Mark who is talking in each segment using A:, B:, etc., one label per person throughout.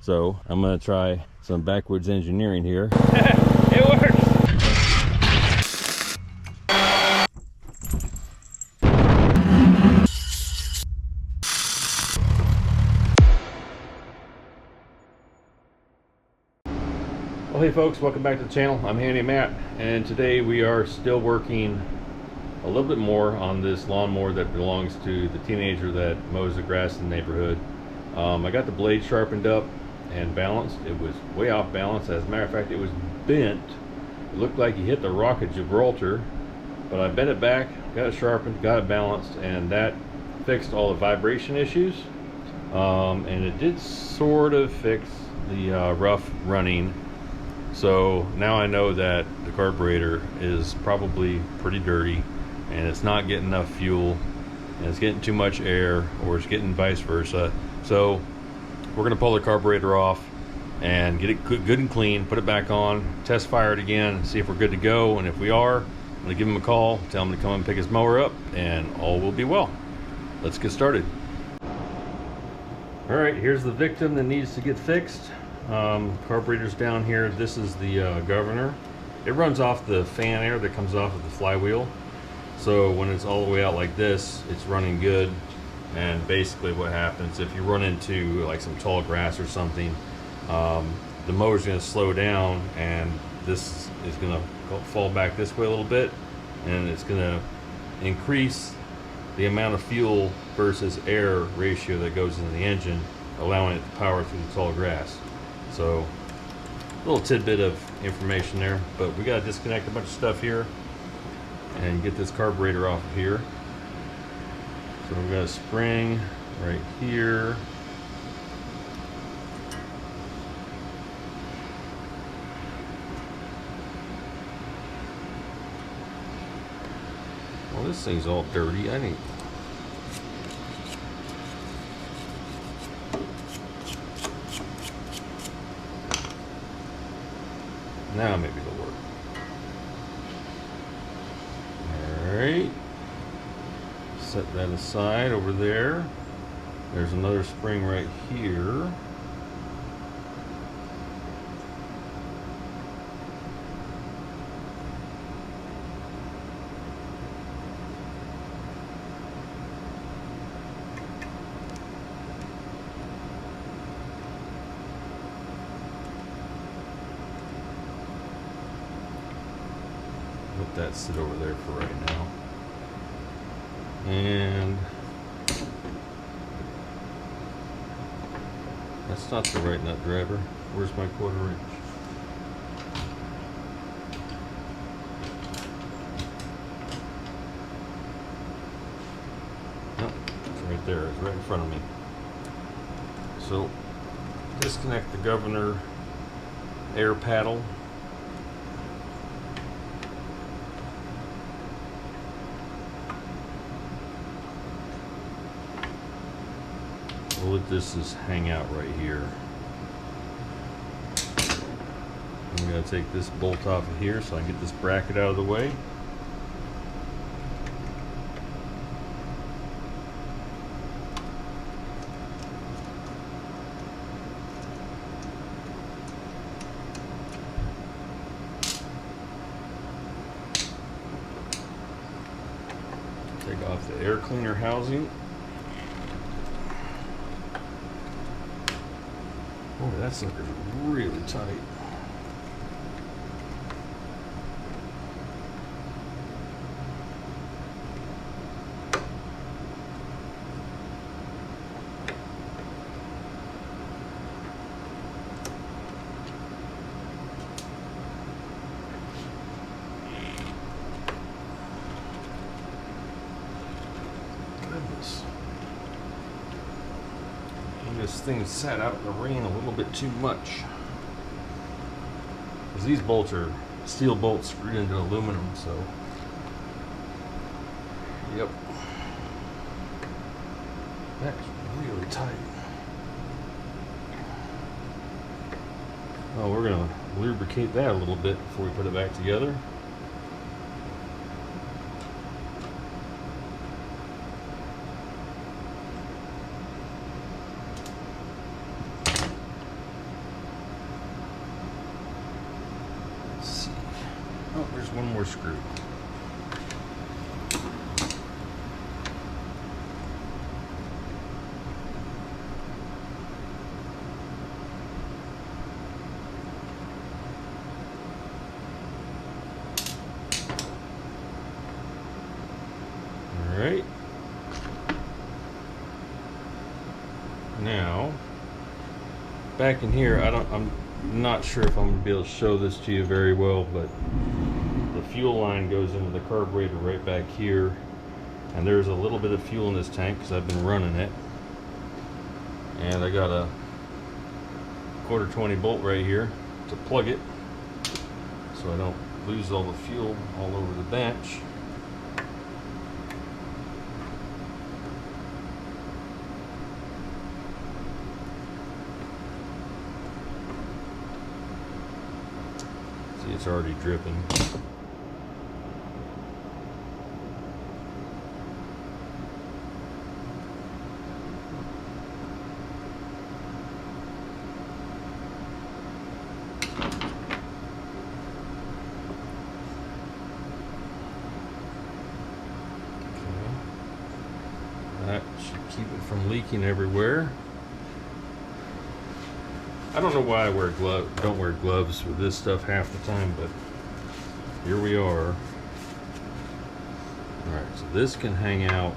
A: So I'm gonna try some backwards engineering here.
B: It works. Well, hey folks, welcome back to the channel. I'm Handy Matt, and today we are still working a little bit more on this lawnmower that belongs to the teenager that mows the grass in the neighborhood. I got the blade sharpened up and balanced. It was way off balance. As a matter of fact, it was bent. It looked like he hit the Rock of Gibraltar, but I bent it back, got it sharpened, got it balanced, and that fixed all the vibration issues. And it did sort of fix the rough running. So now I know that the carburetor is probably pretty dirty and it's not getting enough fuel and it's getting too much air, or it's getting vice versa. So we're going to pull the carburetor off and get it good and clean, put it back on, test fire it again, see if we're good to go. And if we are, I'm going to give him a call, tell him to come and pick his mower up, and all will be well. Let's get started. All right, here's the victim that needs to get fixed. Carburetor's down here. This is the governor. It runs off the fan air that comes off of the flywheel. So when it's all the way out like this, it's running good. And basically what happens if you run into like some tall grass or something, the motor's going to slow down, and this is going to fall back this way a little bit, and it's going to increase the amount of fuel versus air ratio that goes into the engine, allowing it to power through the tall grass. So a little tidbit of information there, but we got to disconnect a bunch of stuff here and get this carburetor off of here. So we've got a spring right here. Well, this thing's all dirty. I need. Now maybe it'll work. Alright. Set that aside over there. There's another spring right here. Let that sit over there for right now. And that's not the right nut driver. Where's my 1/4 inch? Nope, it's right there. It's right in front of me. So disconnect the governor air paddle. We'll let this just hang out right here. I'm going to take this bolt off of here so I can get this bracket out of the way. Take off the air cleaner housing. Boy, that sucker's really tight. Goodness. This thing sat out in the rain a little bit too much. Because these bolts are steel bolts screwed into aluminum, so. Yep. That's really tight. Oh, we're going to lubricate that a little bit before we put it back together. Oh, there's one more screw. All right. Now, back in here, I'm not sure if I'm gonna be able to show this to you very well, but the fuel line goes into the carburetor right back here, and there's a little bit of fuel in this tank because I've been running it, and I got a 1/4-20 bolt right here to plug it so I don't lose all the fuel all over the bench. See, it's already dripping. That should keep it from leaking everywhere. I don't know why I don't wear gloves with this stuff half the time, but here we are. Alright, so this can hang out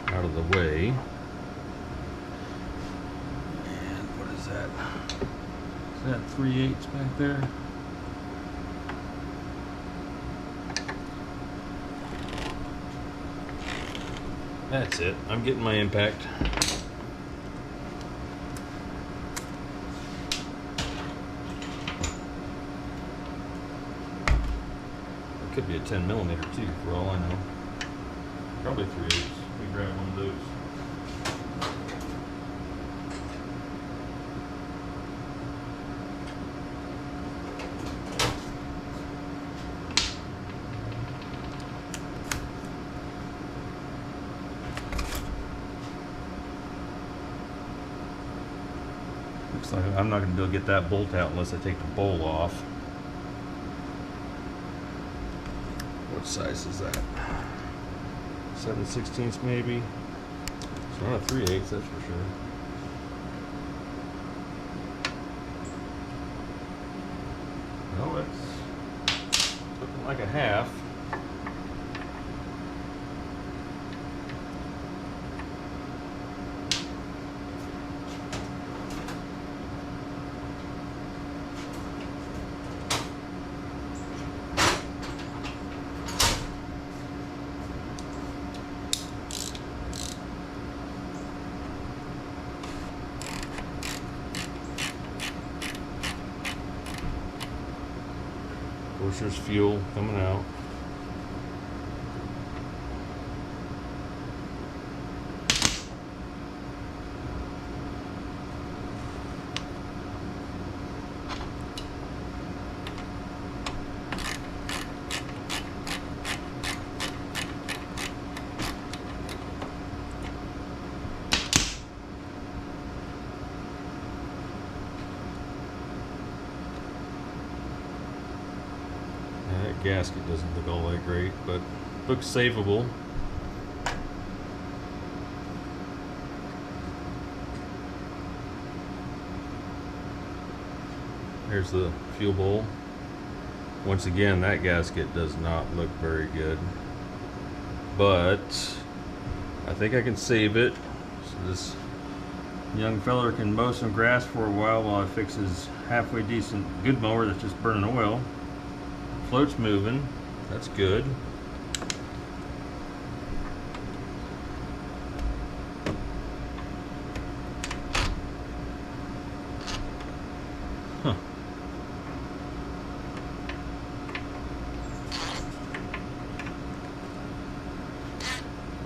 B: of the way. And what is that? Is that 3/8 back there? That's it. I'm getting my impact. It could be a 10mm too, for all I know. Probably 3/8. Let me grab one of those. Looks like I'm not going to be able to get that bolt out unless I take the bowl off. What size is that? 7/16 maybe? It's not a 3/8, that's for sure. No, it's looking like a half. Of course, there's fuel coming out. That gasket doesn't look all that great, but looks savable. Here's the fuel bowl. Once again, that gasket does not look very good, but I think I can save it. So this young feller can mow some grass for a while I fix his halfway decent good mower that's just burning oil. Float's moving, that's good. Huh.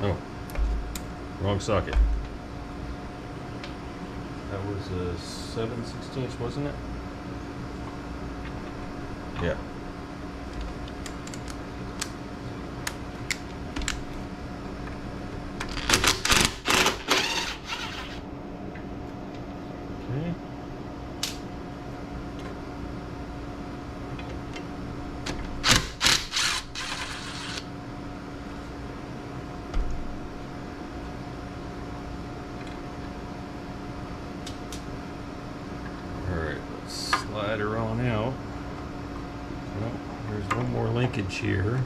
B: Oh, wrong socket. That was a 7/16, wasn't it? Yeah. slide her on out. Well, there's one more linkage here.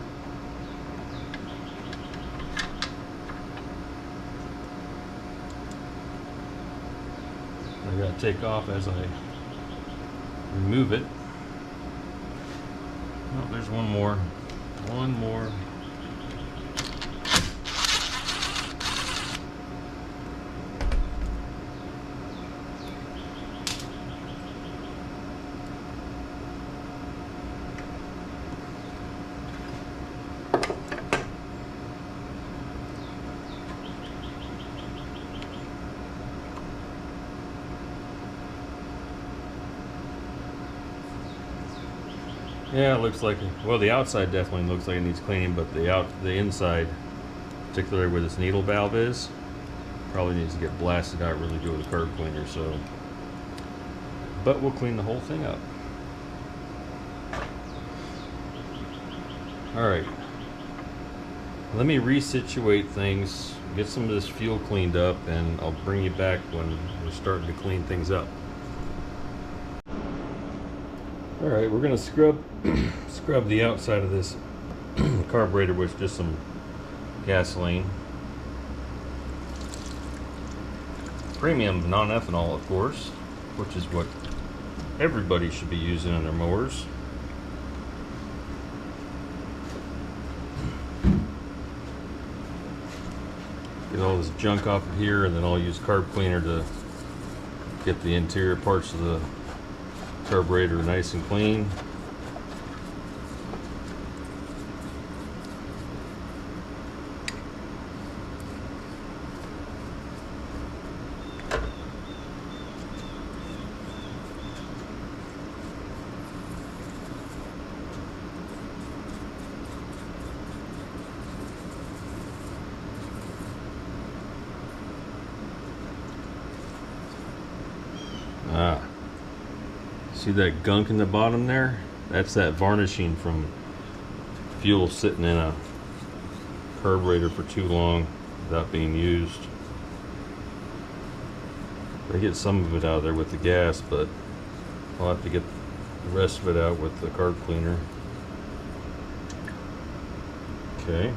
B: I gotta take off as I remove it. Oh, there's one more. One more. Yeah, it looks like, well, the outside definitely looks like it needs cleaning, but the inside, particularly where this needle valve is, probably needs to get blasted out really good with a carb cleaner. So, but we'll clean the whole thing up. All right, let me resituate things, get some of this fuel cleaned up, and I'll bring you back when we're starting to clean things up. All right, we're gonna scrub the outside of this carburetor with just some gasoline. Premium non-ethanol, of course, which is what everybody should be using in their mowers. Get all this junk off of here, and then I'll use carb cleaner to get the interior parts of the carburetor nice and clean. See that gunk in the bottom there? That's that varnishing from fuel sitting in a carburetor for too long without being used. I get some of it out of there with the gas, but I'll have to get the rest of it out with the carb cleaner. Okay.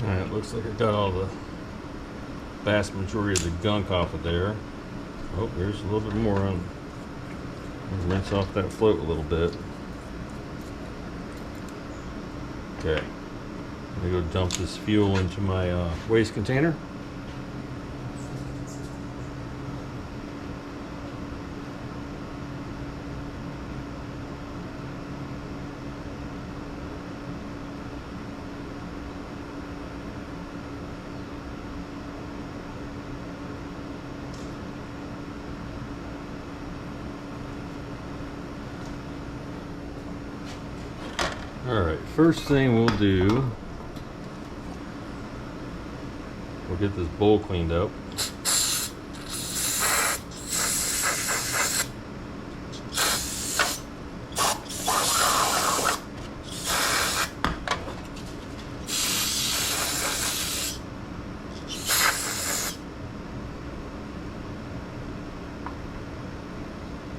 B: Alright, looks like I got all the vast majority of the gunk off of there. Oh, there's a little bit more on. Rinse off that float a little bit. Okay, I'm gonna go dump this fuel into my waste container. Alright, first thing we'll do, we'll get this bowl cleaned up.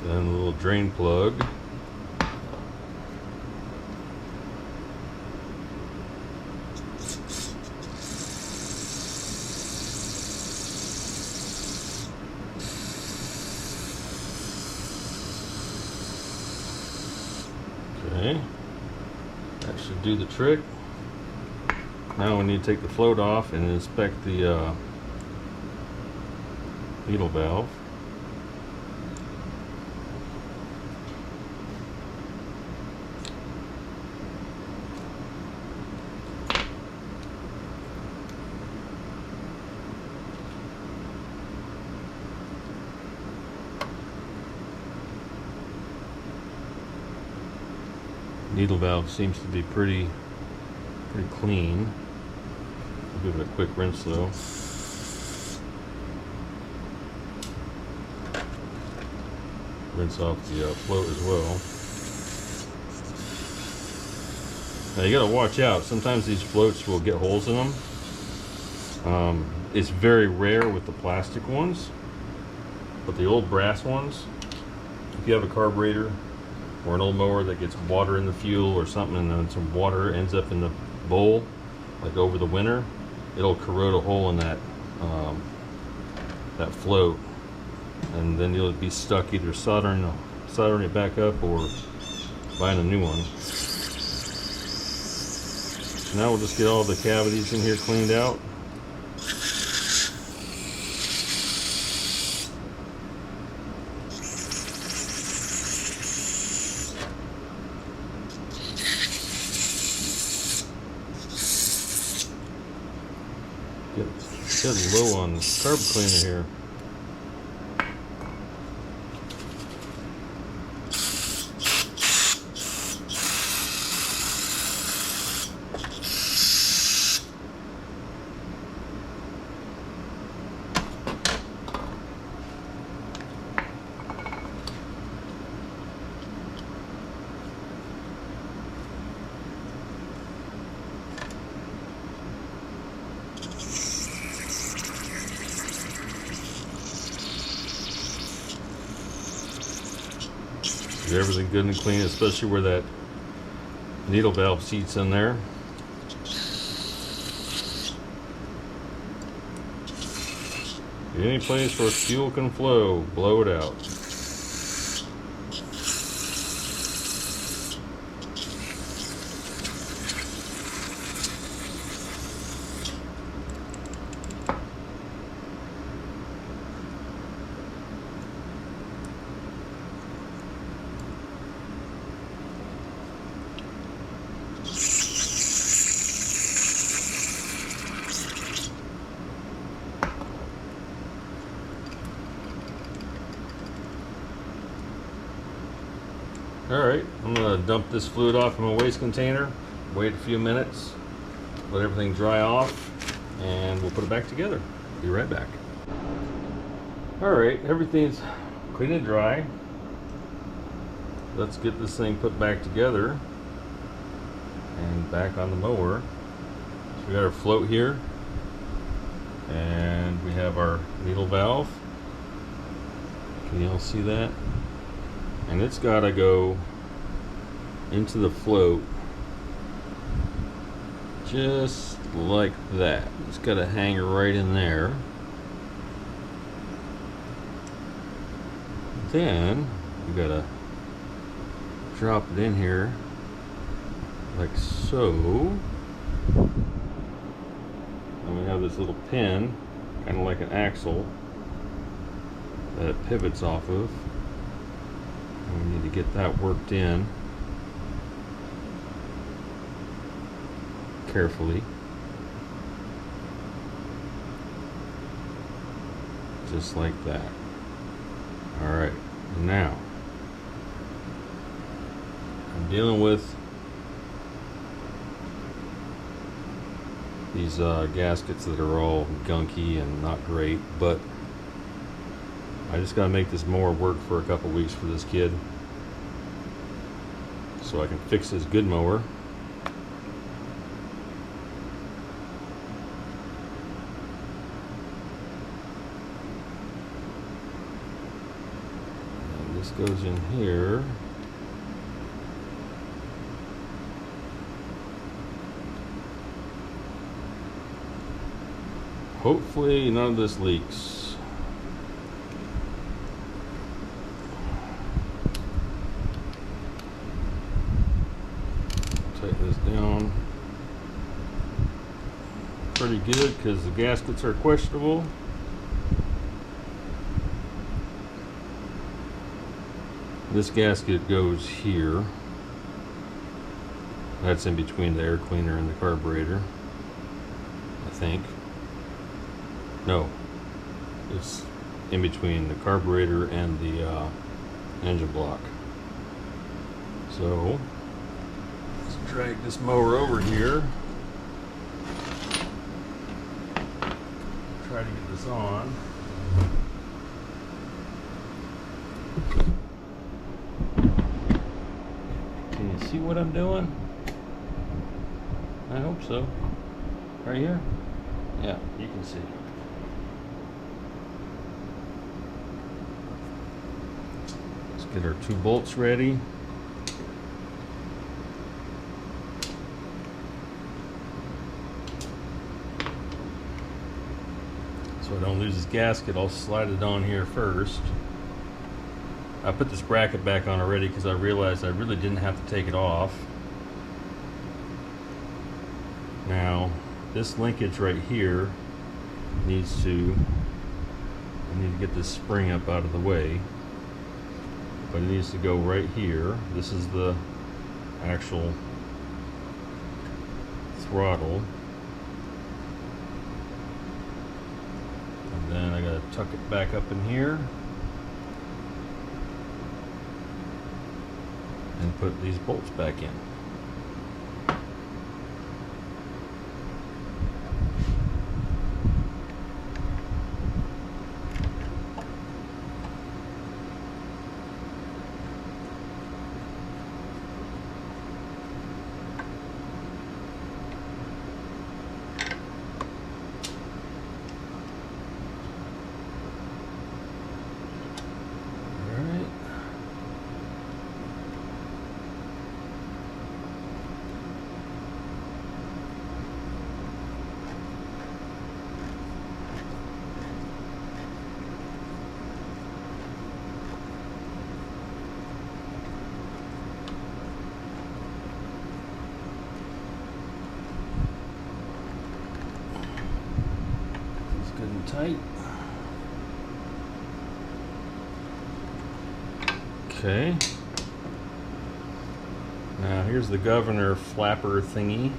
B: Then a little drain plug. Okay, that should do the trick. Now we need to take the float off and inspect the needle valve. Needle valve seems to be pretty clean. I'll give it a quick rinse though. Rinse off the float as well. Now you gotta watch out. Sometimes these floats will get holes in them. It's very rare with the plastic ones, but the old brass ones, if you have a carburetor or an old mower that gets water in the fuel or something, and then some water ends up in the bowl, like over the winter, it'll corrode a hole in that that float, and then you'll be stuck either soldering it back up or buying a new one. So now we'll just get all the cavities in here cleaned out. Getting low on carb cleaner here. Get everything good and clean, especially where that needle valve seats in there. Any place where fuel can flow, blow it out. Alright, I'm going to dump this fluid off in my waste container, wait a few minutes, let everything dry off, and we'll put it back together. Be right back. Alright, everything's clean and dry. Let's get this thing put back together and back on the mower. So we got our float here, and we have our needle valve. Can you all see that? And it's got to go into the float just like that. It's got to hang right in there. Then we got to drop it in here like so. And we have this little pin, kind of like an axle, that it pivots off of. We need to get that worked in carefully, just like that. Alright, now I'm dealing with these gaskets that are all gunky and not great, but I just gotta make this mower work for a couple weeks for this kid so I can fix his good mower. And this goes in here. Hopefully none of this leaks. Tighten this down pretty good because the gaskets are questionable. This gasket goes here. That's in between the air cleaner and the carburetor, I think. No, it's in between the carburetor and the engine block. So let's drag this mower over here. Try to get this on. Can you see what I'm doing? I hope so. Right here? Yeah, you can see. Get our 2 bolts ready. So I don't lose this gasket, I'll slide it on here first. I put this bracket back on already because I realized I really didn't have to take it off. Now, this linkage right here needs to, I need to get this spring up out of the way. But it needs to go right here. This is the actual throttle. And then I gotta tuck it back up in here and put these bolts back in. Good and tight. Okay. Now here's the governor flapper thingy.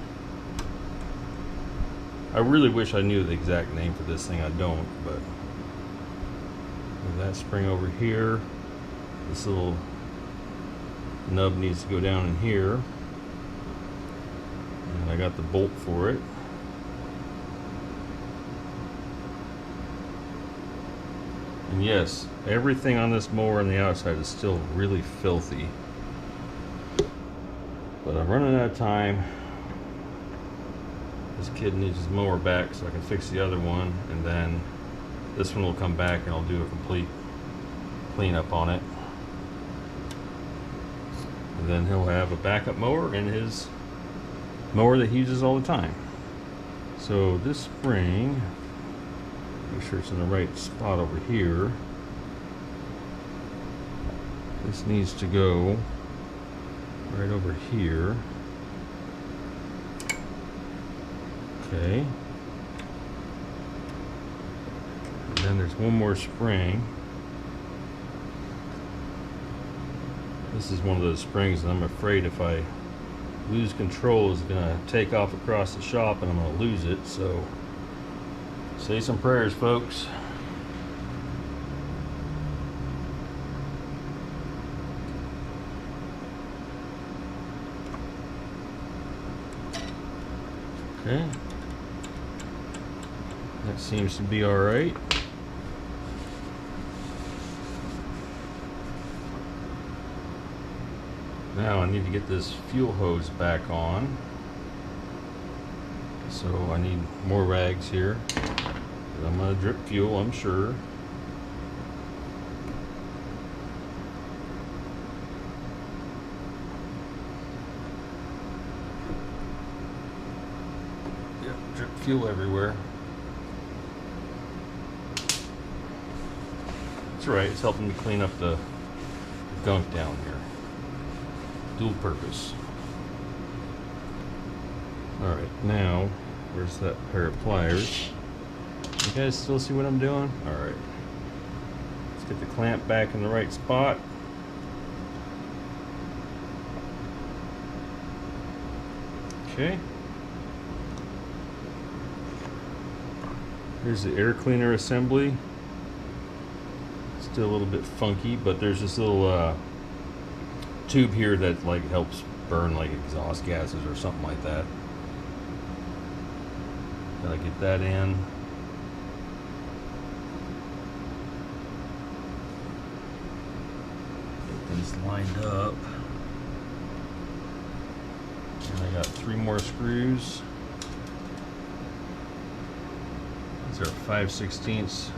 B: I really wish I knew the exact name for this thing. I don't, but that spring over here. This little nub needs to go down in here. And I got the bolt for it. And yes, everything on this mower on the outside is still really filthy. But I'm running out of time. This kid needs his mower back so I can fix the other one, and then this one will come back and I'll do a complete cleanup on it. And then he'll have a backup mower and his mower that he uses all the time. So this spring, make sure it's in the right spot over here. This needs to go right over here. Okay. And then there's one more spring. This is one of those springs that I'm afraid if I lose control is gonna take off across the shop and I'm gonna lose it, so say some prayers, folks. Okay. That seems to be all right. Now I need to get this fuel hose back on. So I need more rags here. I'm gonna drip fuel, I'm sure. Yep, drip fuel everywhere. That's right, it's helping me clean up the gunk down here. Dual purpose. Alright, now, where's that pair of pliers? You guys still see what I'm doing? Alright. Let's get the clamp back in the right spot. Okay. Here's the air cleaner assembly. Still a little bit funky, but there's this little tube here that like helps burn like exhaust gases or something like that. Gotta get that in. Get these lined up. And I got 3 more screws. These are 5/16.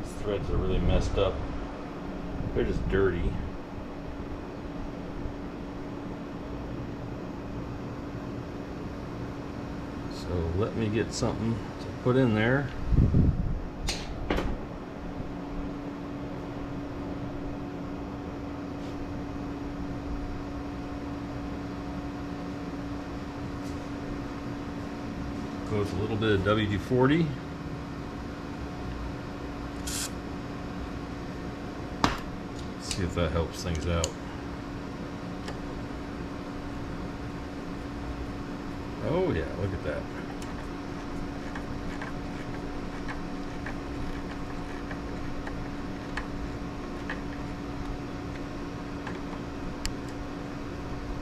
B: These threads are really messed up. They're just dirty. So let me get something to put in there. Go with a little bit of WD-40. See if that helps things out. Oh yeah, look at that.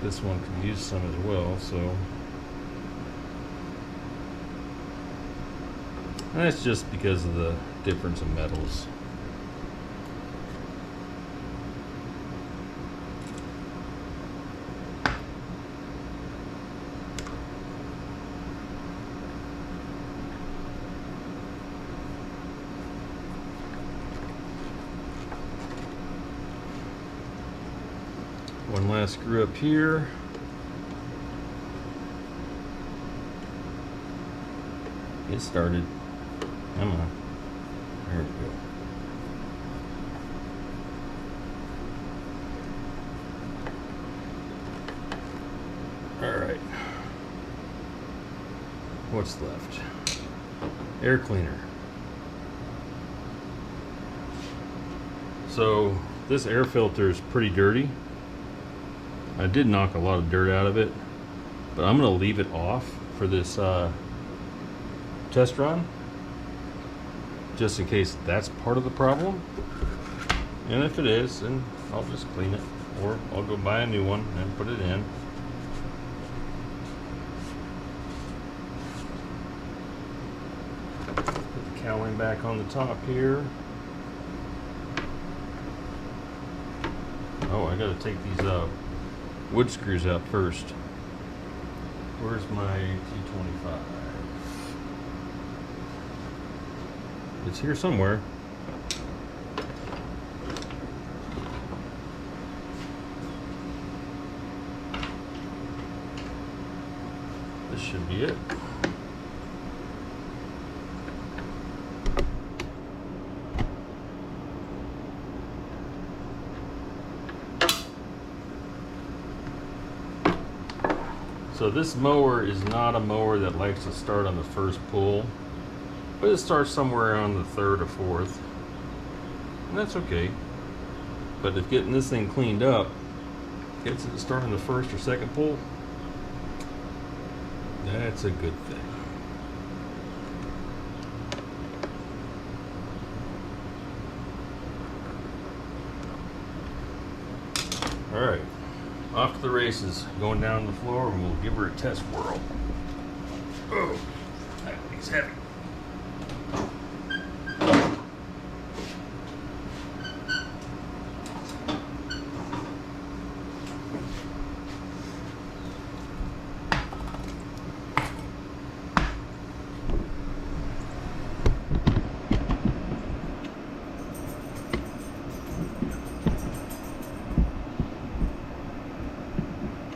B: This one could use some as well, so. And that's just because of the difference in metals. One last screw up here. Get started. Come on. There we go. Alright. What's left? Air cleaner. So this air filter is pretty dirty. I did knock a lot of dirt out of it, but I'm going to leave it off for this test run, just in case that's part of the problem. And if it is, then I'll just clean it, or I'll go buy a new one and put it in. Put the cowling back on the top here. Oh, I gotta take these wood screws out first. Where's my T25? It's here somewhere. This should be it. So this mower is not a mower that likes to start on the first pull, but it starts somewhere on the third or fourth, and that's okay. But if getting this thing cleaned up gets it to start on the first or second pull, that's a good thing. All right, off to the races. Going down the floor, and we'll give her a test whirl. Oh, that thing's heavy.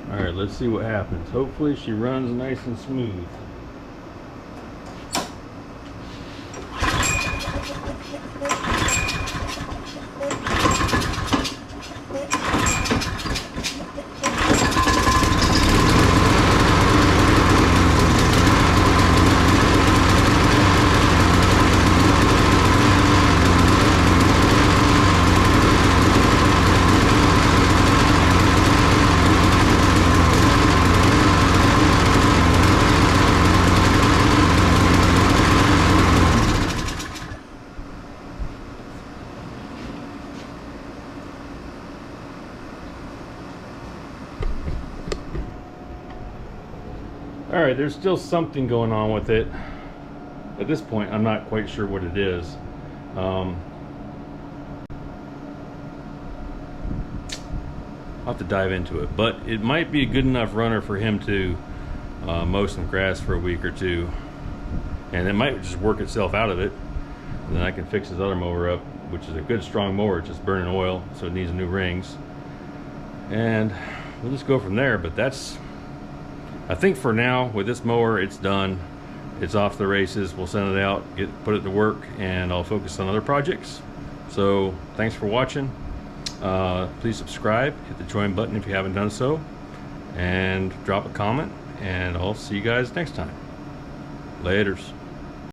B: All right, let's see what happens. Hopefully she runs nice and smooth. All right, there's still something going on with it. At this point, I'm not quite sure what it is. I'll have to dive into it, but it might be a good enough runner for him to mow some grass for a week or two, and it might just work itself out of it, and then I can fix his other mower up, which is a good strong mower, just burning oil, so it needs new rings, and we'll just go from there. But that's, I think for now with this mower, it's done. It's off the races. We'll send it out, put it to work, and I'll focus on other projects. So thanks for watching. Please subscribe, hit the join button if you haven't done so, and drop a comment, and I'll see you guys next time. Laters.